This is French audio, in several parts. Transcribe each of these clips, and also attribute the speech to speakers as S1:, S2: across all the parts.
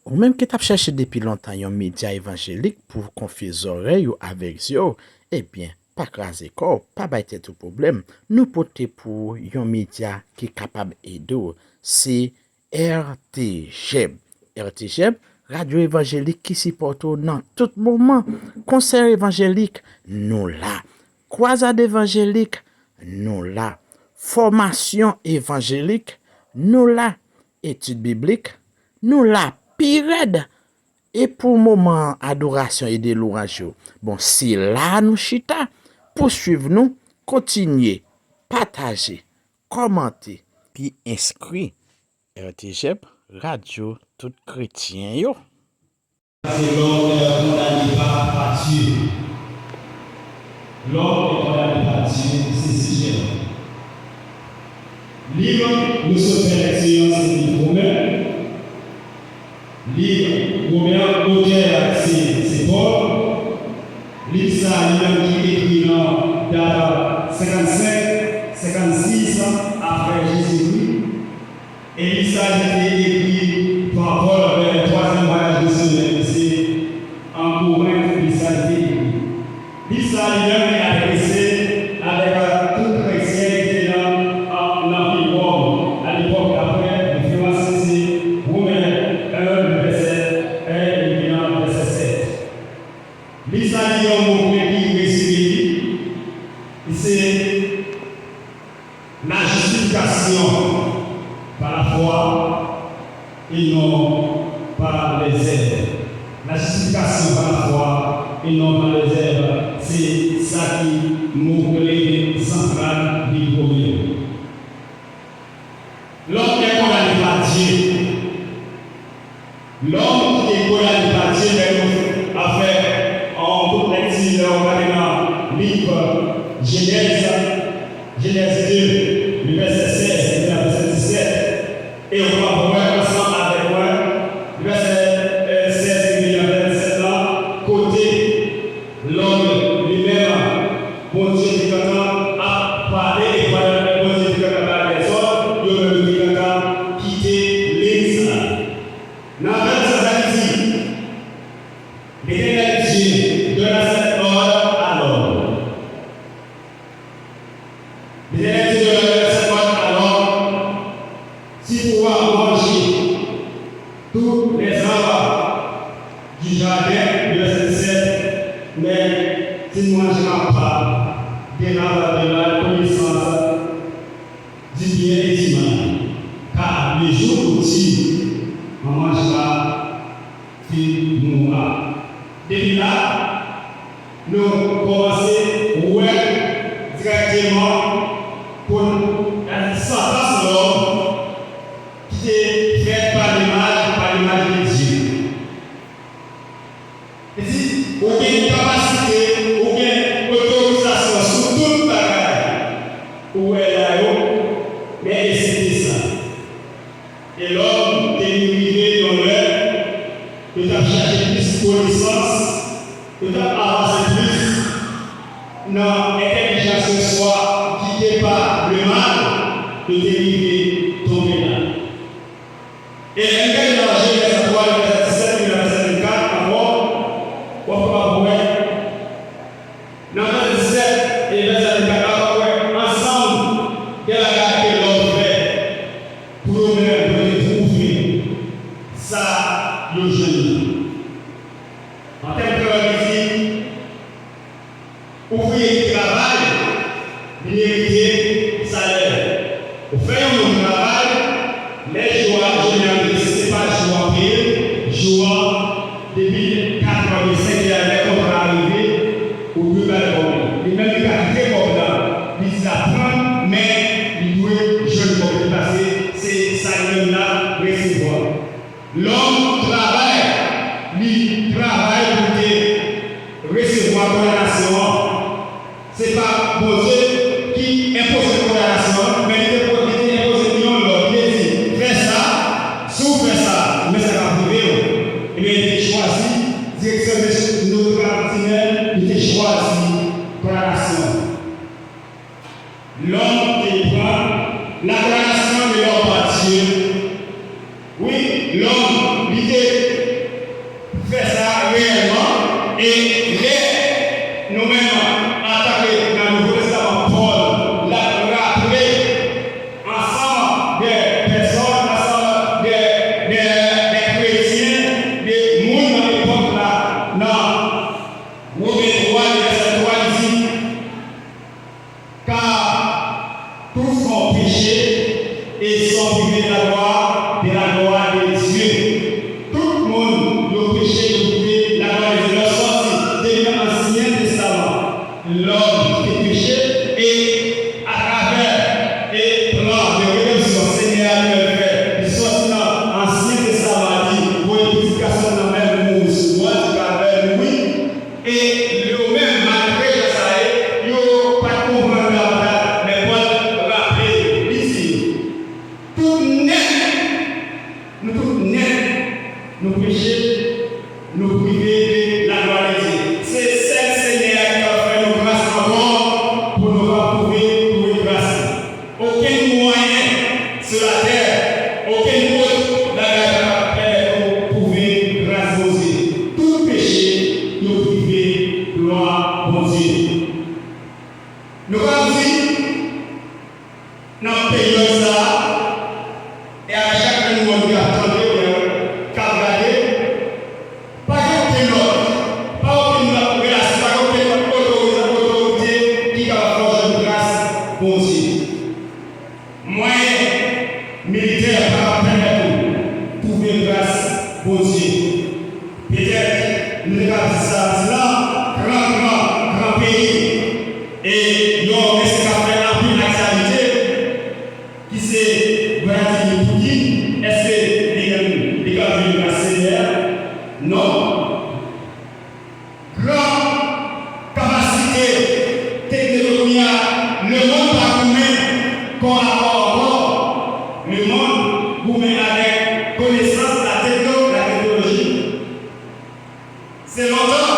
S1: ou même que tu as cherché depuis longtemps un média évangélique pour confier les oreilles avec eux, eh bien, pas craser corps, pas battre tout problème. Nous porter pour un média qui est capable d'aider. C'est RTGEB. RTGEB, radio évangélique qui supporte dans tout moment. Concert évangélique, nous là. Croisade évangélique, nous là. Formation évangélique, nous là. Étude biblique, nous là. Pire. Et pour moment, adoration et de louange. Bon, si là nous chita, poursuivre nous, continuer, partager, commenter, puis inscrire RTGEP, Radio Tout Chrétien yo.
S2: C'est l'homme est condamné par Dieu. L'homme est condamné par Dieu, c'est sujet. Livre, nous sommes fait l'expérience de vous-même. Livre, Romain, auteur, c'est Paul. Livre, ça, lui-même qui écrit dans 55, 56 après Jésus-Christ. Et livre, ça, a été écrit par Paul vers le troisième voyage de c'est en Corinthe, livre, ça, a été écrit. Livre, ça, lui-même est adressé avec tout chrétien qui était dans l'Empire Rome. À l'époque d'après, le référence, c'est Romains 1, verset 1 et verset 7. Livre, ça, lui, un mot qui est c'est la justification par la foi et non par les œuvres. La justification par la foi et non par les œuvres, c'est ça qui nous clé centrale du problème. L'homme est condamné par Dieu. L'homme qui est condamné par Dieu a fait en toute lecture, on va dans le livre Genèse 2, le verset 16 et le verset 17. Et on va voir ensemble avec moi le verset 16 et le verset 17 là, côté l'homme lui-même, bon Dieu qui a parlé et bon Dieu qui a parlé des autres, il y a quitté l'église. Dans le verset 17, l'Éternel Dieu donna cet ordre à l'homme. L'Éternel Dieu donna cet ordre à l'homme, si pouvoir manger tous les arbres du jardin, le verset 17, mais tu ne mangeras pas des arbres de la connaissance du bien et du mal, car le jour où tu en mangeras, tu mourras. Depuis là, nous commençons directement pour la sentence de l'homme qui est faite par l'image de Dieu. Et si vous avez une capacité, vous avez une autorisation sur tout le bagage, où elle a eu, mais c'était ça. Et l'homme est arrivé dans l'heure, que tu as cherché plus de connaissances, que tu as avancé plus dans l'intelligence de soi qui n'est pas le mal, que tu es arrivé tomber là. Et elle dans Genèse 3, le verset 17 et le verset 24, encore, on va voir. Dans le verset 17 et le verset 24, ensemble, quelle a l'homme fait pour nous-mêmes trouver ça, le jeune. En termes de musique, ouvrier qui travaille, mériter salaire. Au fait un travail, les joueurs généralement, ce n'est pas joueur payé, joueur depuis 85 et avec on va arriver au plus bas de et même les qualités comme là, ils apprennent, mais ils doivent jeune comme parce que c'est ça même là recevoir. L'homme travaille, il travaille pour recevoir condamnation. Ce n'est pas Dieu qui impose la condamnation, mais il impose l'autre. Il dit, fais ça, si vous faites ça, mais ça va priver. Et bien, il choisit, direction de notre travail, il choisit condamnation. L'homme qui prend la condamnation de l'homme par Dieu. Oui, l'homme, l'idée. nous pécher, nous priver de la gloire de Dieu. C'est celle Seigneur qui a fait nos grâces encore pour nous trouver grâce. Aucun moyen sur la terre, aucun autre n'a permis de trouver grâce aux Dieu. Tout péché, nous priver gloire aux Dieu. Nous allons dire, dans le pays ça, et à chaque moment qui attendait, qui a regardé, pas aucun autre, pas aucune grâce, pas aucune autorité qui a fait grâce pour Dieu. Moyen militaire par permettre de trouver grâce pour Dieu. Peut-être, nous avons dit ça, là, grand pays, et nous avons fait un peu d'actualité qui c'est Vladimir Poutine. Est-ce que les gars viennent la Seigneur? Non. Grande capacité technologique, le monde va vous qu'on a encore. Le monde vous met avec connaissance de la technologie. C'est longtemps.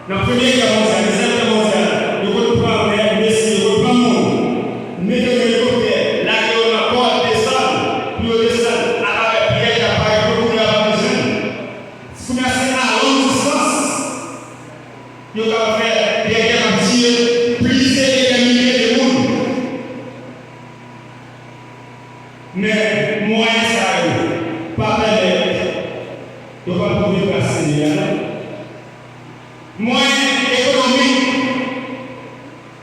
S2: Dans la première guerre mondiale, la deuxième guerre mondiale, nous reprend les messieurs, nous reprend le monde. Mettez le hélicoptère, là, il y a encore descendre, puis on descend à travers les pièges d'appareils pour courir à la maison. Si vous mettez à longue distance, il y a faire des guerres à Dieu, briser et milliers de monde. Mais moyen ça arrive, pas permettre, il ne va pas trouver grâce Seigneur. Moyen économique,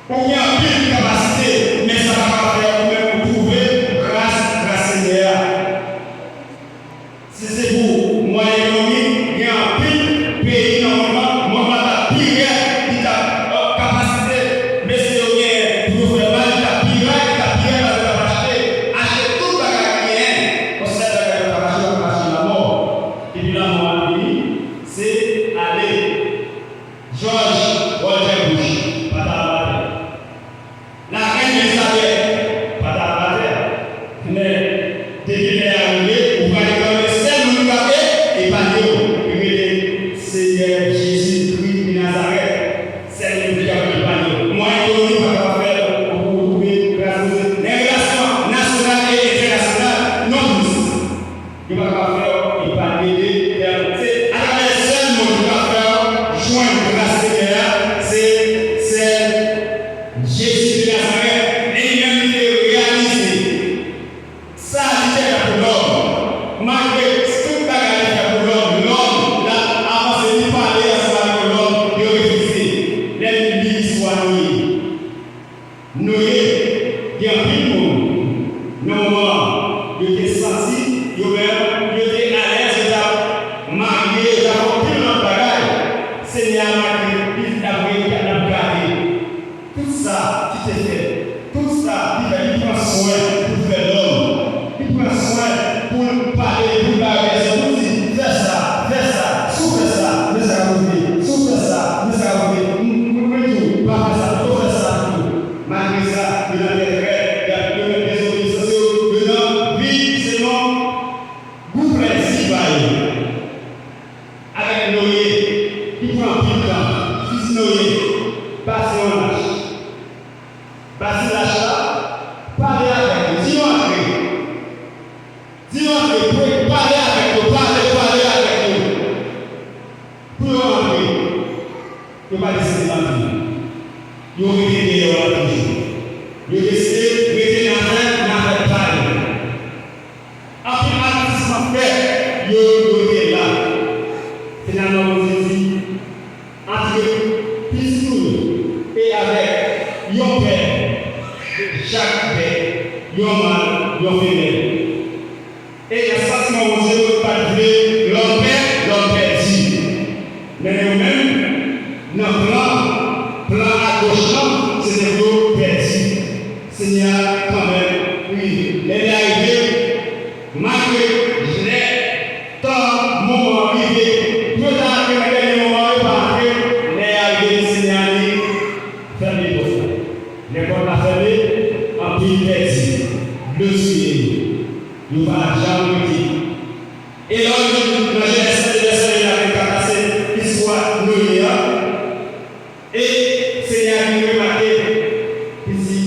S2: on y a plus de capacité, mais ça va pas faire pour trouver grâce Seigneur. Si c'est pour moyen économique, il y a un plus pays normalement, moi je suis pire qui a capacité, mais c'est rien pour faire mal, il a pire, parce qu'il a acheter tout le bagage on sait que on va acheter la mort. Et puis la mort c'est aller. George Walter Bush, pas d'arrêt. La reine Elisabeth, pas d'arrêt. Mais depuis qu'elle est arrivée, on va aller dans le ciel, nous regarder et pas de Seigneur Jésus-Christ de Nazareth. C'est le Dieu qui a pas moi, je ne vais pas faire pour trouver grâce à Dieu. Les relations nationales et internationales, non plus. Il ne va pas faire, il ne va pas aider. C'est à travers seul mot qu'il va faire joindre grâce Seigneur, c'est Jésus de Nazareth. Et il a réalisé. Ça, c'est pour l'homme. Malgré tout le bagage pour l'homme, là, avant de parler à l'homme, il a refusé. L'ennemi soit noyé. Noyé, il y a un peu de monde. Non, il était senti, il était à l'aise, marié, il a compris notre bagage. Seigneur, il a gardé. Tout ça qui t'est fait, tout ça, il prend soin pour faire l'homme. Il prend soin pour parler, pour parler. Il dit, fais ça, souffle ça, mais ça va vous souffle ça, mais ça va vous pas faire ça, tout faire ça, tout. Malgré ça, il a des rêves, il a des désobéissances, dedans, vie, c'est non, vous principe avec Noé, il prend plus de temps, fils Noé, passez en âge. Passez l'achat, parlez avec eux, dis-moi après, parlez avec eux, parlez avec eux. Pour entrer, il ne va pas laisser la vie. Il va rester dans la vie. Il va rester dans la parler. Après l'artiste fait, il va rester là. Finalement, on se dit, entre Pistou et avec yon père, chaque père, yon mâle, yon femelle. Et il y a ça, on ne pas dire l'homme père dit. Mais nous-mêmes, notre plan à gauche, c'est de l'eau perdu. Seigneur, quand même, oui, elle est arrivée, malgré je l'ai, tant moment arrivé, tout à l'heure, le moment est parti, elle est arrivée, Seigneur, fermez vos frères. L'école a fermé, en pays perdu, le suivre. Nous ne va jamais dire. Et là, dans Genèse, il avait cassé l'histoire de Noé. Et Seigneur nous remarqué ici,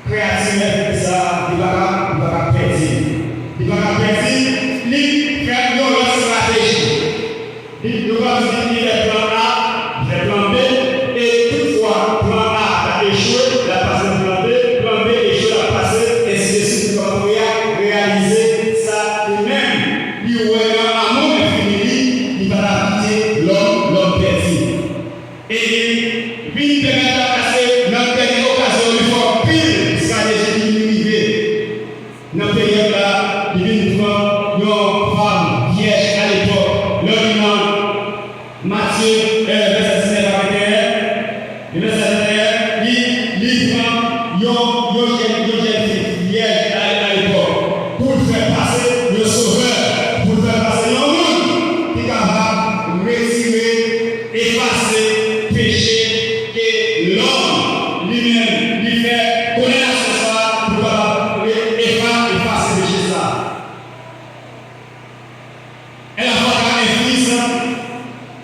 S2: création de ça, il va pas perdre. Il va pas perdre, il fait une stratégie. Il va dire les plans A, les plans B, et toutefois, plan A a échoué, il a passé le plan B échoué, il a passé, et ainsi de suite, il va réaliser ça lui-même. Il va un amour infini, il va habiter l'homme perdu. Et puis, il va passer dans une occasion, il faut pile stratégie qui nous arrive. Dans la période là, il vient prendre une femme vierge à l'époque, l'homme Matthieu, verset 19 à 21, le verset 21, il prend une jeune fille vierge à l'époque pour faire passer le sauveur, pour faire passer un monde qui est capable de retirer, effacer, péché que l'homme lui-même lui fait connaître ce soir pour effacer le péché ça. Elle a pas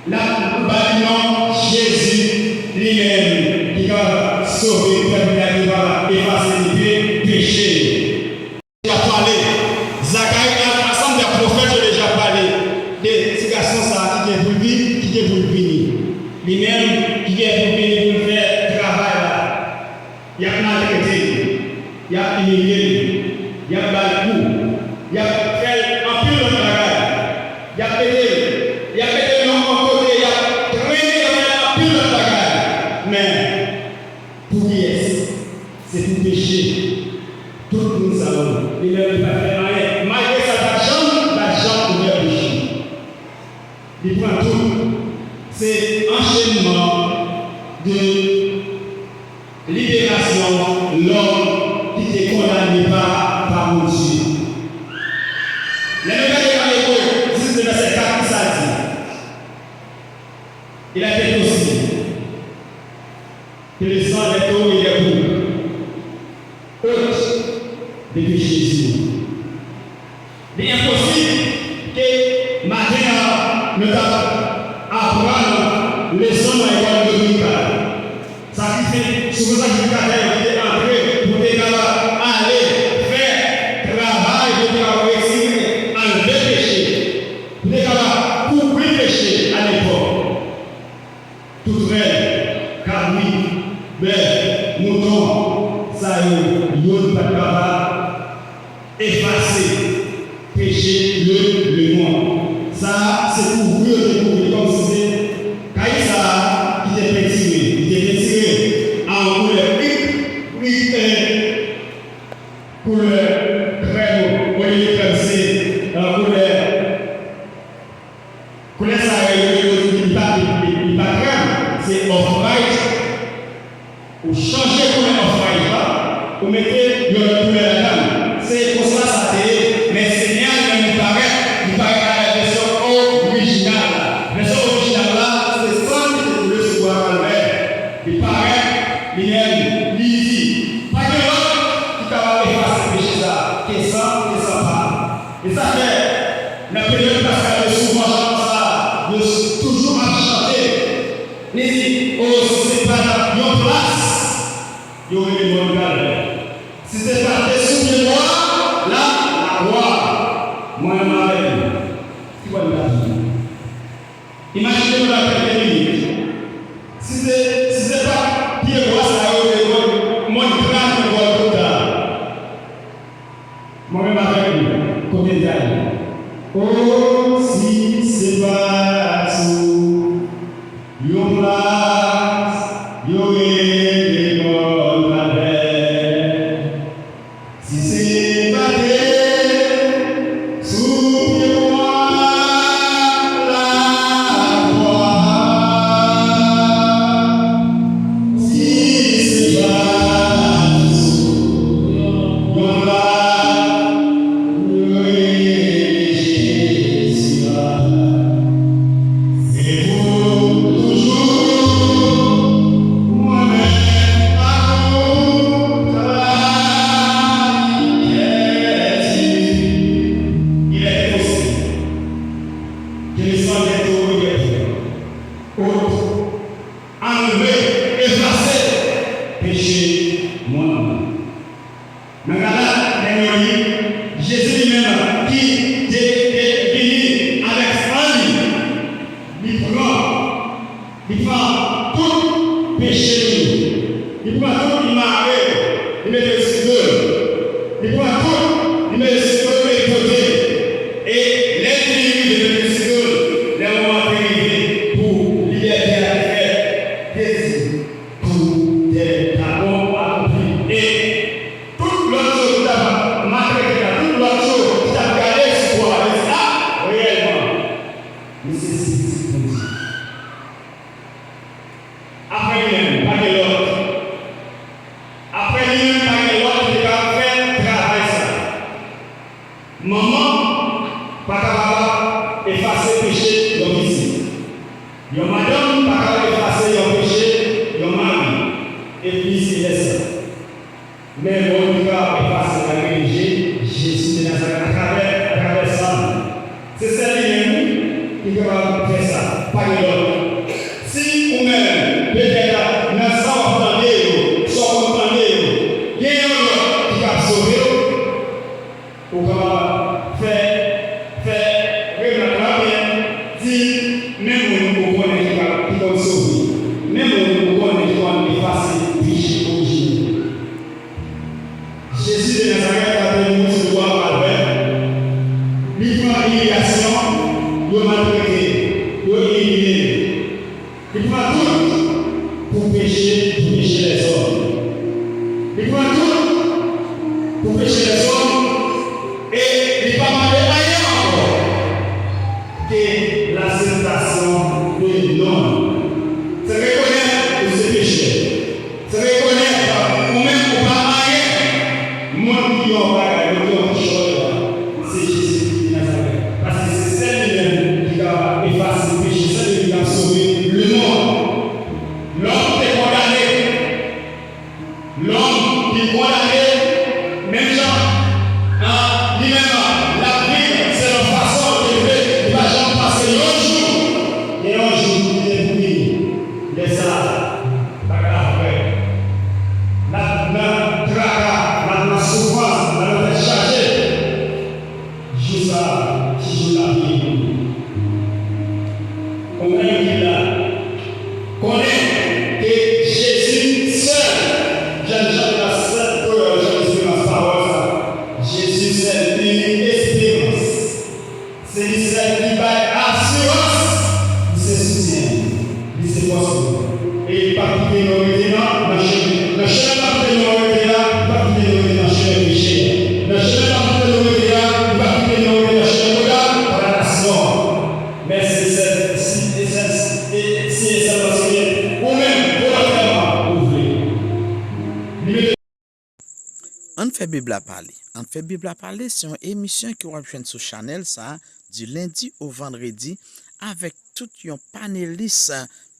S2: la bâtiment Jésus lui-même qui va sauver, qui va effacer les péchés. Il a parlé, Zacharie, ensemble des prophètes, j'ai déjà parlé de ces garçons qui est pour vivre, qui est pour venir. Lui-même qui est pour venir pour faire travail là. Il y a maltraité, il y a humilié, il y a battu, il y a fait un peu de travail, il y a pété. Il y a peut-être un côté, il y a très pile de bagages. Mais pour qui est-ce? C'est pour pécher. Tout le monde savons. Il ne peut pas faire rien. Malgré ça, la jambe ouvert péché. Il prend tout. C'est enchaînement de libération, l'homme qui est condamné par mon Dieu. Les nouvelles de l'époque, 10 verset 4, ça dit. Il a fait aussi que le sang des taureaux et des boucs, hôte de Jésus. Il est impossible que Matin ne apprendre le son dans l'école dominicale. Ça qui fait souvent ça qui est entré pour aller faire travail de travail, enlever péché, pour couvrir péché à l'époque. Tout vrai, cabri, bœuf, mouton, ça y est, pas capable effacer, pécher le monde. Ça, c'est pour vous comme si c'était Caïssa qui était pétiré. Il était pétiré en couleur crème, au lieu de crème, c'est couleur ça, il pas crème, c'est off-white. Ou changer couleur off-white, ou mettez le couleur à la gamme. C'est pour ça ça c'est, mais c'est bien, il paraît à la version originale. La version originale là, c'est ça qui est coulé sur le calvaire. Il paraît, il aime, il dit. Pas que l'autre qui va effacer le péché ça, qui est sans pas. Et ça fait, la période pascale est souvent ça, de toujours à chanter. Il dit, oh, c'est pas une place, il y aurait des bonnes calvaires. Si c'est pas des souliers noirs, là, la roi, moi, ma reine, qui va la vie. Imaginez-vous la première minute. Si c'est pas pied droit, ça aurait mon crâne de voir tout là. Moi-même avec lui, combien d'années? Oh, si c'est pas sous, yon place, yon est l'école la belle. Si c'est pas sous moi la voix. Si c'est pas sous yon là, yon est Jésus. qu'il soit des taux et des autres, enlever, effacer, péché, moi. Mais là, Jésus lui-même qui est avec Fanny, il prend tout péché, il prend tout l'immaré, il met le ciseau, il prend tout, il met le ciseau, il met le côté, et l'ennemi de le ciseau, les moments arrivés pour liberté à faire, désir, tout est d'abord accompli. Et toute l'autre chose d'abord, toute l'autre chose qui t'a gardé sur toi, ah, réellement, mais c'est ce qu'on dit. Après lui-même, pas que l'autre. Après lui-même, pas que l'autre qui va faire travail ça. Maman, pas capable d'effacer le péché de ici. Yon madame, pas capable d'effacer le péché de mari. Et puis c'est ça. Mais bon, il va effacer la religion, Jésus de Nazareth à travers ça. C'est celle-là qui va faire ça, pas que l'autre. Si vous-même, peut-être, dans ça, vous entendez, soit vous entendez, il y a un autre qui va sauver, pour faire, dire, même vous connaissez qui va sauver, même vous connaissez qui va effacer le péché originel. Jésus de Nazareth a venu sur le roi Albert, il prend l'irrigation, il maltraité, il éliminé. Il prend tout pour pécher les hommes. Il prend tout pour pécher les hommes et il ne va pas demander rien encore que l'acceptation de l'homme. C'est reconnaître que c'est péché. C'est reconnaître ou même pour pas rien. Moi qui n'en pas le chose, c'est Jésus de Nazareth. Parce que c'est celle-là qui va effacer le péché, celle qui va sauver le monde. L'homme est condamné. L'homme qui est condamné, même gens, lui-même, la vie, c'est la façon de vivre. Il va jamais passer un jour. Et un jour, il est pris. Les ça, pas grave. La tracas, la souffrance, la tête chargée. Jusqu'à qui joue la vie. On est qui là. Connaît que Jésus seul, Jean-Jacques la seule pour Jésus parole, Jésus c'est une espérance, c'est lui seul qui va assurance, c'est soutien, c'est possible. Et il va quitter nos retenants, le chemin va quitter nos retenants, il va quitter nos retenants chez le péché. Le chemin va quitter nos retenants, il va quitter nos retenants chez le regard par la nation. Mais c'est
S1: On fait Bible à parler. On fait Bible à parler, c'est une émission qui va jouer sur Channel ça du lundi au vendredi avec tout un panéliste,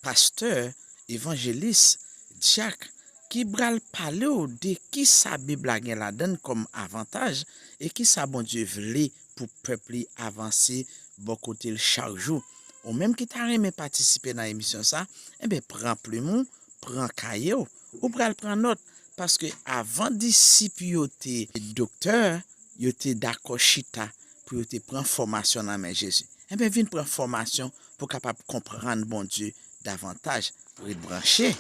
S1: pasteur, évangéliste, diacre qui bral parler de qui sa Bible a la donne comme avantage et qui sa bon Dieu voulait pour peuple avancer bon côté chaque jour. Ou même qui t'a aimé participer dans l'émission ça, eh bien prends plumeau, prends cahier ou bral prend note. Parce que avant disciple yo te docteur, yo te d'accord chita pour yo te prendre formation dans mais Jésus. Eh bien, viens prendre formation pour capable comprendre bon Dieu davantage pour être branché